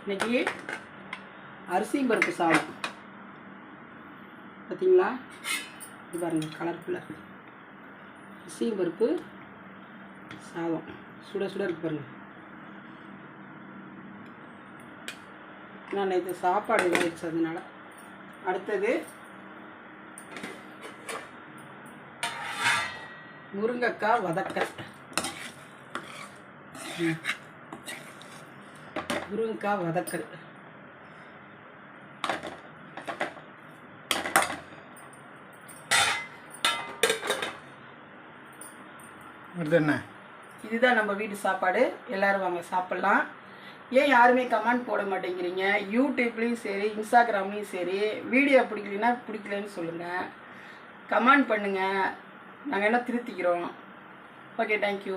இன்றைக்கி அரிசியும் பருப்பு சாதம் பார்த்தீங்களா? இது பாருங்கள் கலர்ஃபுல்லாக அரிசியும் பருப்பு சாதம் சுட சுட இருக்கு பாருங்கள். நான் நேற்று சாப்பாடு இதாகிடுச்சு அதனால. அடுத்தது முருங்கைக்காய் வதக்கல். முருங்கைக்காய் வதக்கல் என்ன இதுதான் நம்ம வீட்டு சாப்பாடு. எல்லோரும் வாங்க சாப்பிட்லாம். ஏன் யாருமே கமெண்ட் போட மாட்டேங்கிறீங்க? யூடியூப்லேயும் சரி இன்ஸ்டாகிராம்லேயும் சரி வீடியோ பிடிக்கலன்னா பிடிக்கலன்னு சொல்லுங்கள், கமெண்ட் பண்ணுங்கள், நாங்கள் என்ன திருத்திக்கிறோம். Okay, thank you.